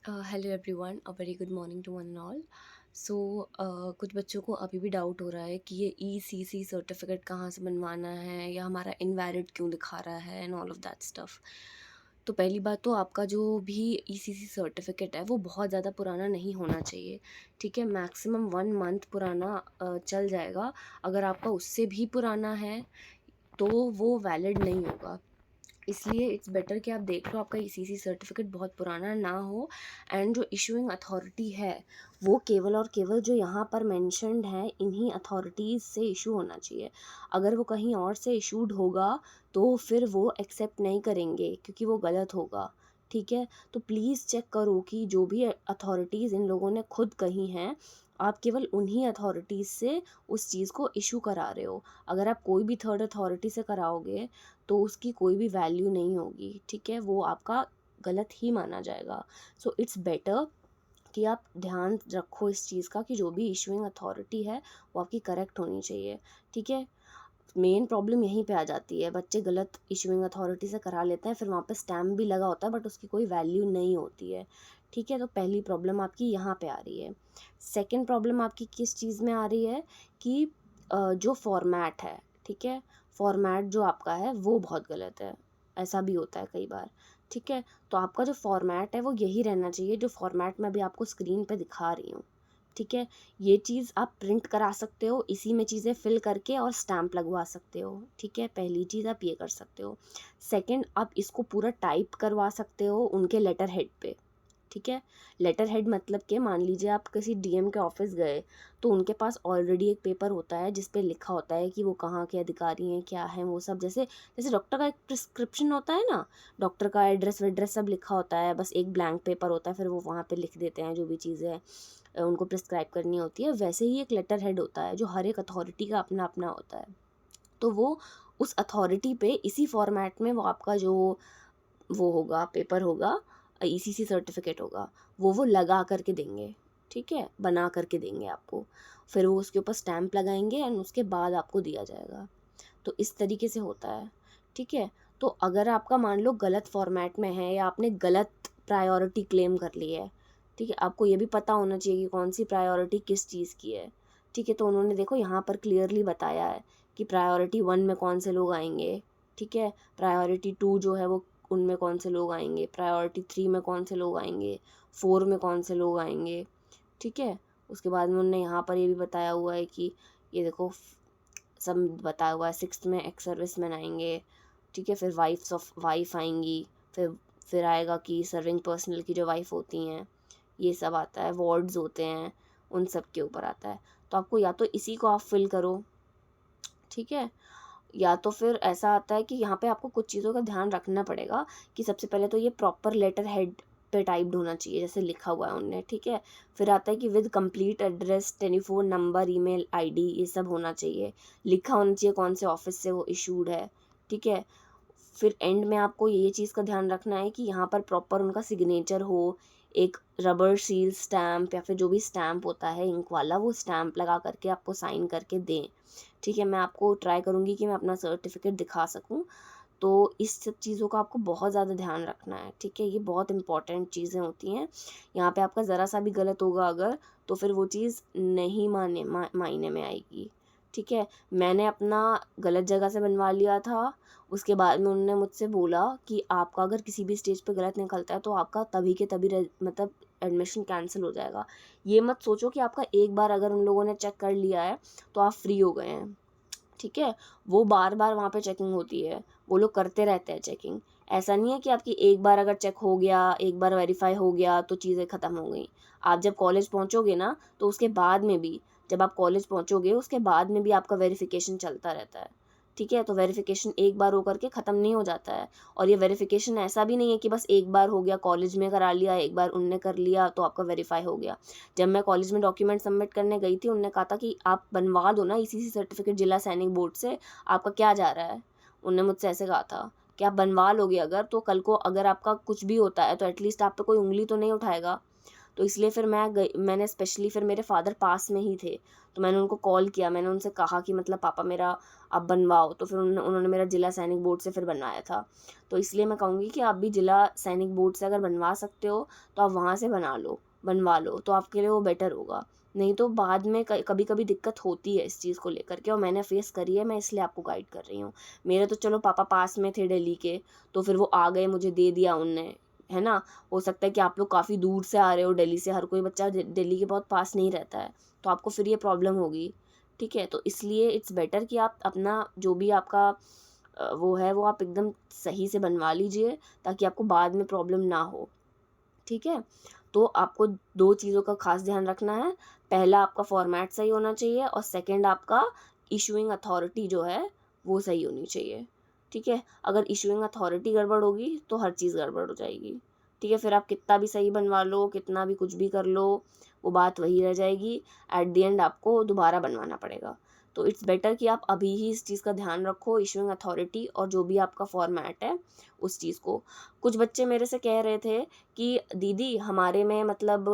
Hello everyone, a very good morning to one and all. So कुछ बच्चों को अभी भी डाउट हो रहा है कि ये ईसीसी सर्टिफिकेट कहाँ से बनवाना है या हमारा इनवैलिड क्यों दिखा रहा है and all of that stuff. तो पहली बात तो आपका जो भी ईसीसी सर्टिफिकेट है वो बहुत ज़्यादा पुराना नहीं होना चाहिए। ठीक है, मैक्सिमम 1 मंथ पुराना चल जाएगा। अगर आपका उससे भी पुराना है तो वो वैलिड नहीं होगा। इसलिए इट्स बेटर कि आप देख लो आपका ईसीसी सर्टिफिकेट बहुत पुराना ना हो, एंड जो इशूइंग अथॉरिटी है वो केवल और केवल जो यहाँ पर मेंशन्ड है इन्हीं अथॉरिटीज़ से इशू होना चाहिए। अगर वो कहीं और से इशूड होगा तो फिर वो एक्सेप्ट नहीं करेंगे क्योंकि वो गलत होगा। ठीक है, तो प्लीज़ चेक करो कि जो भी अथॉरिटीज़ इन लोगों ने खुद कही हैं आप केवल उन्हीं अथॉरिटीज़ से उस चीज़ को इशू करा रहे हो। अगर आप कोई भी थर्ड अथॉरिटी से कराओगे तो उसकी कोई भी वैल्यू नहीं होगी। ठीक है, वो आपका गलत ही माना जाएगा। सो इट्स बेटर कि आप ध्यान रखो इस चीज़ का कि जो भी इशूइंग अथॉरिटी है वो आपकी करेक्ट होनी चाहिए। ठीक है, मेन प्रॉब्लम यहीं पे आ जाती है, बच्चे गलत इशूइंग अथॉरिटी से करा लेते हैं, फिर वहाँ पे स्टैम्प भी लगा होता है बट उसकी कोई वैल्यू नहीं होती है। ठीक है, तो पहली प्रॉब्लम आपकी यहाँ पे आ रही है। सेकंड प्रॉब्लम आपकी किस चीज़ में आ रही है कि जो फॉर्मेट है, ठीक है, फॉर्मेट जो आपका है वो बहुत गलत है। ऐसा भी होता है कई बार। ठीक है, तो आपका जो फॉर्मेट है वो यही रहना चाहिए जो फॉर्मेट मैं अभी आपको स्क्रीन पे दिखा रही हूँ। ठीक है, ये चीज़ आप प्रिंट करा सकते हो, इसी में चीज़ें फिल करके और स्टैम्प लगवा सकते हो। ठीक है, पहली चीज़ आप ये कर सकते हो। सेकंड, आप इसको पूरा टाइप करवा सकते हो उनके लेटर हेड पे। ठीक है, लेटर हेड मतलब कि मान लीजिए आप किसी डीएम के ऑफिस गए तो उनके पास ऑलरेडी एक पेपर होता है जिस पे लिखा होता है कि वो कहाँ के अधिकारी हैं, क्या हैं वो सब। जैसे जैसे डॉक्टर का एक प्रिस्क्रिप्शन होता है ना, डॉक्टर का एड्रेस वेड्रेस सब लिखा होता है, बस एक ब्लैंक पेपर होता है, फिर वो वहाँ पे लिख देते हैं जो भी चीज़ें उनको प्रिस्क्राइब करनी होती है। वैसे ही एक लेटर हेड होता है जो हर एक अथॉरिटी का अपना अपना होता है। तो वो उस अथॉरिटी पे इसी फॉर्मेट में वो आपका जो वो होगा पेपर होगा, ईसीसी सर्टिफिकेट होगा, वो लगा करके देंगे। ठीक है, बना करके देंगे आपको, फिर वो उसके ऊपर स्टैम्प लगाएंगे एंड उसके बाद आपको दिया जाएगा। तो इस तरीके से होता है। ठीक है, तो अगर आपका मान लो गलत फॉर्मेट में है या आपने गलत प्रायोरिटी क्लेम कर ली है, ठीक है, आपको ये भी पता होना चाहिए कि कौन सी प्रायोरिटी किस चीज़ की है। ठीक है, तो उन्होंने देखो यहाँ पर क्लियरली बताया है कि प्रायोरिटी 1 में कौन से लोग आएंगे। ठीक है, प्रायोरिटी 2 जो है वो उनमें कौन से लोग आएंगे, प्रायोरिटी 3 में कौन से लोग आएंगे, 4 में कौन से लोग आएंगे। ठीक है, उसके बाद में उन्होंने यहाँ पर ये भी बताया हुआ है कि ये देखो सब बताया हुआ है, 6th में एक्स सर्विस मैन आएंगे। ठीक है, फिर वाइफ आएंगी, फिर आएगा कि सर्विंग पर्सनल की जो वाइफ होती हैं, ये सब आता है, वार्ड्स होते हैं, उन सब के ऊपर आता है। तो आपको या तो इसी को आप फिल करो। ठीक है, या तो फिर ऐसा आता है कि यहाँ पे आपको कुछ चीज़ों का ध्यान रखना पड़ेगा कि सबसे पहले तो ये प्रॉपर लेटर हेड पे टाइप्ड होना चाहिए जैसे लिखा हुआ है उनने। ठीक है, फिर आता है कि with complete address, telephone number, email ID, ये सब होना चाहिए, लिखा होना चाहिए कौन से ऑफिस से वो इशूड है। ठीक है, फिर एंड में आपको ये चीज़ का ध्यान रखना है कि यहाँ पर प्रॉपर उनका सिग्नेचर हो, एक रबर सील स्टैम्प या फिर जो भी स्टैम्प होता है इंक वाला, वो स्टैम्प लगा करके आपको साइन करके दें। ठीक है, मैं आपको ट्राई करूँगी कि मैं अपना सर्टिफिकेट दिखा सकूँ। तो इस सब चीज़ों का आपको बहुत ज़्यादा ध्यान रखना है। ठीक है, ये बहुत इंपॉर्टेंट चीज़ें होती हैं। यहाँ पे आपका ज़रा सा भी गलत होगा अगर, तो फिर वो चीज़ नहीं मायने में आएगी। ठीक है, मैंने अपना गलत जगह से बनवा लिया था, उसके बाद में उन्होंने मुझसे बोला कि आपका अगर किसी भी स्टेज पे गलत निकलता है तो आपका तभी के तभी मतलब एडमिशन कैंसिल हो जाएगा। ये मत सोचो कि आपका एक बार अगर उन लोगों ने चेक कर लिया है तो आप फ्री हो गए हैं। ठीक है, वो बार बार वहाँ पे चेकिंग होती है, वो लोग करते रहते हैं चेकिंग। ऐसा नहीं है कि आपकी एक बार अगर चेक हो गया, एक बार वेरीफाई हो गया तो चीज़ें ख़त्म हो गई। आप जब कॉलेज पहुँचोगे ना तो उसके बाद में भी, जब आप कॉलेज पहुँचोगे उसके बाद में भी आपका वेरिफिकेशन चलता रहता है। ठीक है, तो वेरिफिकेशन एक बार हो करके ख़त्म नहीं हो जाता है। और ये वेरिफिकेशन ऐसा भी नहीं है कि बस एक बार हो गया, कॉलेज में करा लिया, एक बार उनने कर लिया तो आपका वेरीफाई हो गया। जब मैं कॉलेज में डॉक्यूमेंट सबमिट करने गई थी, उन्होंने कहा था कि आप बनवा दो ना ईसीसी सर्टिफिकेट जिला सैनिक बोर्ड से, आपका क्या जा रहा है। उन्होंने मुझसे ऐसे कहा था कि आप बनवा लोगे अगर, तो कल को अगर आपका कुछ भी होता है तो एटलीस्ट आप पे कोई उंगली तो नहीं उठाएगा। तो इसलिए फिर मैंने स्पेशली, फिर मेरे फादर पास में ही थे, तो मैंने उनको कॉल किया, मैंने उनसे कहा कि मतलब पापा मेरा आप बनवाओ, तो फिर उन्होंने मेरा जिला सैनिक बोर्ड से फिर बनवाया था। तो इसलिए मैं कहूँगी कि आप भी जिला सैनिक बोर्ड से अगर बनवा सकते हो तो आप वहाँ से बनवा लो, तो आपके लिए वो बेटर होगा। नहीं तो बाद में कभी कभी दिक्कत होती है इस चीज़ को लेकर के, और मैंने फेस करी है, मैं इसलिए आपको गाइड कर रही हूँ। मेरे तो चलो पापा पास में थे दिल्ली के, तो फिर वो आ गए, मुझे दे दिया उनने, है ना। हो सकता है कि आप लोग काफ़ी दूर से आ रहे हो दिल्ली से, हर कोई बच्चा दिल्ली के बहुत पास नहीं रहता है, तो आपको फिर ये प्रॉब्लम होगी। ठीक है, तो इसलिए इट्स बेटर कि आप अपना जो भी आपका वो है वो आप एकदम सही से बनवा लीजिए, ताकि आपको बाद में प्रॉब्लम ना हो। ठीक है, तो आपको 2 चीज़ों का ख़ास ध्यान रखना है। पहला, आपका फॉर्मेट सही होना चाहिए, और सेकंड, आपका इशूइंग अथॉरिटी जो है वो सही होनी चाहिए। ठीक है, अगर इशूइंग अथॉरिटी गड़बड़ होगी तो हर चीज़ गड़बड़ हो जाएगी। ठीक है, फिर आप कितना भी सही बनवा लो, कितना भी कुछ भी कर लो, वो बात वही रह जाएगी। एट द एंड आपको दोबारा बनवाना पड़ेगा। तो इट्स बेटर कि आप अभी ही इस चीज़ का ध्यान रखो, इशूइंग अथॉरिटी और जो भी आपका फॉर्मेट है उस चीज़ को। कुछ बच्चे मेरे से कह रहे थे कि दीदी हमारे में मतलब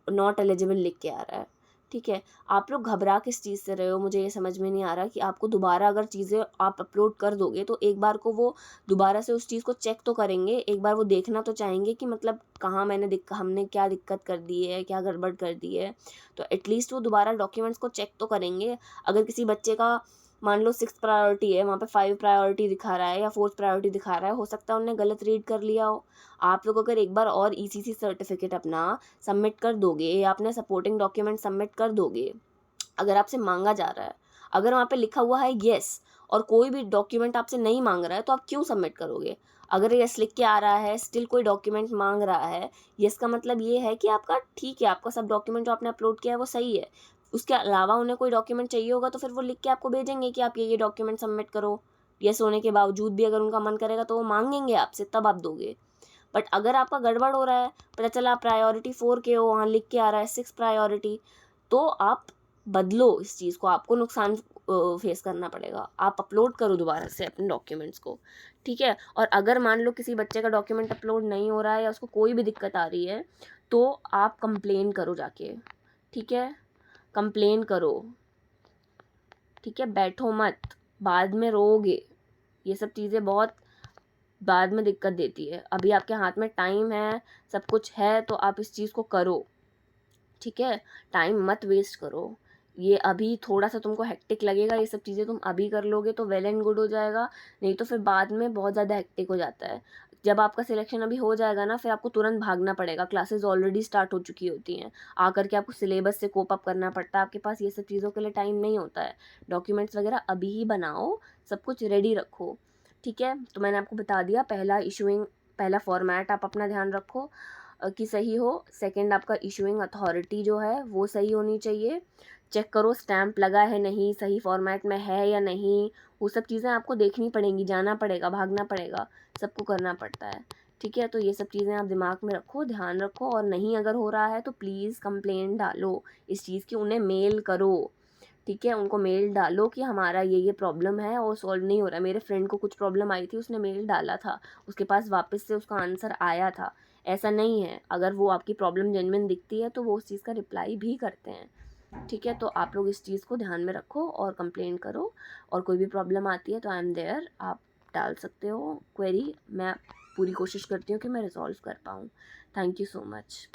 नॉट एलिजिबल लिख के आ रहा है। ठीक है, आप लोग घबरा किस चीज़ से रहे हो, मुझे ये समझ में नहीं आ रहा कि आपको दोबारा अगर चीज़ें आप अपलोड कर दोगे तो एक बार को वो दोबारा से उस चीज़ को चेक तो करेंगे, एक बार वो देखना तो चाहेंगे कि मतलब कहाँ हमने क्या दिक्कत कर दी है, क्या गड़बड़ कर दी है। तो एटलीस्ट वो दोबारा डॉक्यूमेंट्स को चेक तो करेंगे। अगर किसी बच्चे का मान लो 6th प्रायोरिटी है, वहाँ पे 5 प्रायोरिटी दिखा रहा है या 4th प्रायोरिटी दिखा रहा है, हो सकता है उन्होंने गलत रीड कर लिया हो। आप लोग अगर एक बार और ईसीसी सर्टिफिकेट अपना सबमिट कर दोगे या अपने सपोर्टिंग डॉक्यूमेंट सबमिट कर दोगे, अगर आपसे मांगा जा रहा है, अगर वहाँ पे लिखा हुआ है येस, और कोई भी डॉक्यूमेंट आपसे नहीं मांग रहा है, तो आप क्यों सबमिट करोगे। अगर येस लिख के आ रहा है, स्टिल कोई डॉक्यूमेंट मांग रहा है, येस का मतलब ये है कि आपका ठीक है, आपका सब डॉक्यूमेंट जो आपने अपलोड किया है वो सही है। उसके अलावा उन्हें कोई डॉक्यूमेंट चाहिए होगा तो फिर वो लिख के आपको भेजेंगे कि आप ये डॉक्यूमेंट सबमिट करो। येस होने के बावजूद भी अगर उनका मन करेगा तो वो मांगेंगे आपसे, तब आप दोगे। बट अगर आपका गड़बड़ हो रहा है, पता चला आप प्रायोरिटी 4 के हो, वहाँ लिख के आ रहा है 6 प्रायोरिटी, तो आप बदलो इस चीज़ को, आपको नुकसान फेस करना पड़ेगा। आप अपलोड करो दोबारा से अपने डॉक्यूमेंट्स को। ठीक है, और अगर मान लो किसी बच्चे का डॉक्यूमेंट अपलोड नहीं हो रहा है या उसको कोई भी दिक्कत आ रही है, तो आप कंप्लेन करो जाके। ठीक है, कंप्लेन करो। ठीक है, बैठो मत, बाद में रोओगे। ये सब चीज़ें बहुत बाद में दिक्कत देती है। अभी आपके हाथ में टाइम है, सब कुछ है, तो आप इस चीज़ को करो। ठीक है, टाइम मत वेस्ट करो। ये अभी थोड़ा सा तुमको हेक्टिक लगेगा, ये सब चीज़ें तुम अभी कर लोगे तो वेल एंड गुड हो जाएगा, नहीं तो फिर बाद में बहुत ज़्यादा हेक्टिक हो जाता है। जब आपका सिलेक्शन अभी हो जाएगा ना, फिर आपको तुरंत भागना पड़ेगा, क्लासेस ऑलरेडी स्टार्ट हो चुकी होती हैं, आकर के आपको सिलेबस से कोप अप करना पड़ता है, आपके पास ये सब चीज़ों के लिए टाइम नहीं होता है। डॉक्यूमेंट्स वगैरह अभी ही बनाओ, सब कुछ रेडी रखो। ठीक है, तो मैंने आपको बता दिया, पहला फॉर्मेट आप अपना ध्यान रखो कि सही हो। सेकंड, आपका इशूइंग अथॉरिटी जो है वो सही होनी चाहिए। चेक करो स्टैम्प लगा है नहीं, सही फॉर्मेट में है या नहीं, वो सब चीज़ें आपको देखनी पड़ेंगी, जाना पड़ेगा, भागना पड़ेगा, सबको करना पड़ता है। ठीक है, तो ये सब चीज़ें आप दिमाग में रखो, ध्यान रखो, और नहीं अगर हो रहा है तो प्लीज़ कंप्लेंट डालो इस चीज़ की, उन्हें मेल करो। ठीक है, उनको मेल डालो कि हमारा ये प्रॉब्लम है और सॉल्व नहीं हो रहा है। मेरे फ्रेंड को कुछ प्रॉब्लम आई थी, उसने मेल डाला था, उसके पास वापस से उसका आंसर आया था। ऐसा नहीं है, अगर वो आपकी प्रॉब्लम जेन्युइन दिखती है तो वो उस चीज़ का रिप्लाई भी करते हैं। ठीक है, तो आप लोग इस चीज़ को ध्यान में रखो और कंप्लेन करो, और कोई भी प्रॉब्लम आती है तो आई एम देयर, आप डाल सकते हो क्वेरी, मैं पूरी कोशिश करती हूँ कि मैं रिजॉल्व कर पाऊँ। Thank you so much.